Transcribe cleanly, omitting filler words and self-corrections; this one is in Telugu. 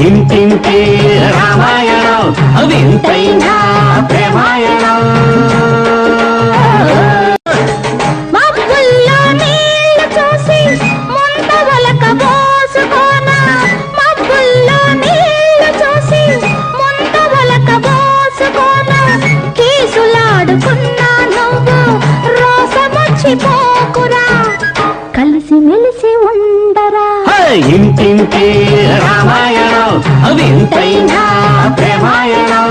ఇంటింటి రామాయణం వింతైనా ప్రేమాయణం. మబ్బుల్లో నీళ్లు చూసి ముంతవలక పోసుకోనా, మబ్బుల్లో నీళ్లు చూసి ముంతవలక పోసుకోనా, కీసులాడుకున్నా నువ్వు రోసమొచ్చిపోకురా, కలిసి మెలిసి ఉండరా. ఇంటింటి రామాయణం వింతైనా ప్రేమాయణం.